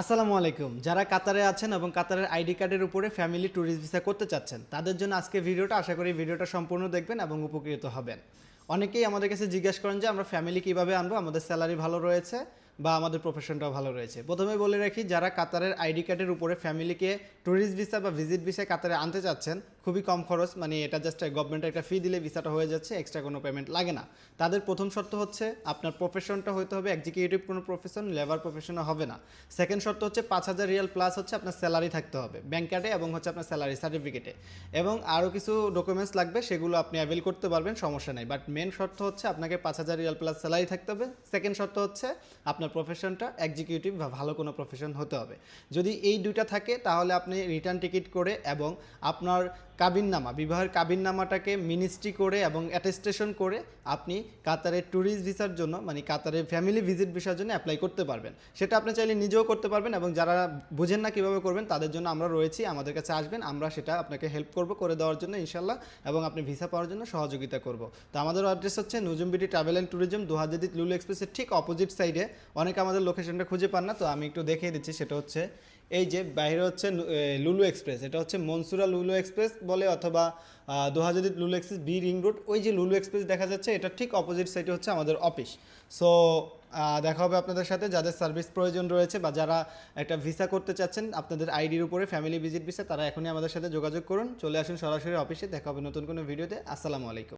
আসসালামু আলাইকুম। যারা কাতারে আছেন এবং কাতারের আইডি কার্ডের উপরে ফ্যামিলি ট্যুরিস্ট ভিসা করতে চাচ্ছেন, তাদের জন্য আজকে ভিডিওটা আশা করি ভিডিওটা সম্পূর্ণ দেখবেন এবং উপকৃত হবেন। অনেকেই আমাদের কাছে জিজ্ঞেস করেন যে আমরা ফ্যামিলি কিভাবে আনবো, আমাদের স্যালারি ভালো রয়েছে বা আমাদের প্রফেশনটাও ভালো রয়েছে। প্রথমে বলে রাখি, যারা কাতারের আইডি কার্ডের উপরে ফ্যামিলিকে ট্যুরিস্ট ভিসা বা ভিজিট ভিসায় কাতারে আনতে চাচ্ছেন, খুবই কম খরচ, মানে এটা জাস্ট গভর্নমেন্টের একটা ফি দিলে ভিসাটা হয়ে যাচ্ছে, এক্সট্রা কোনো পেমেন্ট লাগে না। তাদের প্রথম শর্ত হচ্ছে আপনার প্রফেশনটা হতে হবে এক্সিকিউটিভ কোনো প্রফেশন, লেবার প্রফেশনও হবে না। সেকেন্ড শর্ত হচ্ছে 5,000 রিয়াল প্লাস হচ্ছে আপনার স্যালারি থাকতে হবে ব্যাংক কার্ডে এবং হচ্ছে আপনার স্যালারি সার্টিফিকেটে, এবং আরও কিছু ডকুমেন্টস লাগবে, সেগুলো আপনি অ্যাভেল করতে পারবেন, সমস্যা নেই। বাট মেন শর্ত হচ্ছে আপনাকে 5,000 রিয়াল প্লাস স্যালারি থাকতে হবে। সেকেন্ড শর্ত হচ্ছে আপনার প্রফেশনটা এক্সিকিউটিভ বা ভালো কোনো প্রফেশন হতে হবে। যদি এই দুইটা থাকে তাহলে আপনি রিটার্ন টিকিট করে এবং আপনার কাবিননামা, বিবাহের কাবিননামাটাকে মিনিস্ট্রি করে এবং অ্যাটেস্টেশন করে আপনি কাতারের ট্যুরিস্ট ভিসার জন্য, মানে কাতারের ফ্যামিলি ভিজিট ভিসার জন্য অ্যাপ্লাই করতে পারবেন। সেটা আপনি চাইলে নিজেও করতে পারবেন, এবং যারা বুঝেন না কীভাবে করবেন তাদের জন্য আমরা রয়েছি, আমাদের কাছে আসবেন, আমরা সেটা আপনাকে হেল্প করব করে দেওয়ার জন্য ইনশাল্লাহ, এবং আপনি ভিসা পাওয়ার জন্য সহযোগিতা করব। তো আমাদের অ্যাড্রেস হচ্ছে নুজুমবিডি ট্রাভেল অ্যান্ড ট্যুরিজম, দুহাজাদিত লুলু এক্সপ্রেসের ঠিক অপোজিট সাইডে। অনেকে আমাদের লোকেশনটা খুঁজে পান না, তো আমি একটু দেখিয়ে দিচ্ছি। সেটা হচ্ছে এই যে বাইরে হচ্ছে লুলু এক্সপ্রেস, এটা হচ্ছে মনসুরা লুলু এক্সপ্রেস বলে, অথবা দুহাজাদিত লুলু এক্সপ্রেস বি রিং রোড, ওই যে লুলু এক্সপ্রেস দেখা যাচ্ছে, এটা ঠিক অপোজিট সাইডে হচ্ছে আমাদের অফিস। সো দেখা হবে আপনাদের সাথে, যাদের সার্ভিস প্রয়োজন রয়েছে বা যারা একটা ভিসা করতে চাচ্ছেন আপনাদের আইডির উপরে ফ্যামিলি ভিজিট ভিসা, তারা এখনই আমাদের সাথে যোগাযোগ করুন, চলে আসুন সরাসরি অফিসে। দেখা হবে নতুন কোনো ভিডিওতে। আসসালামু আলাইকুম।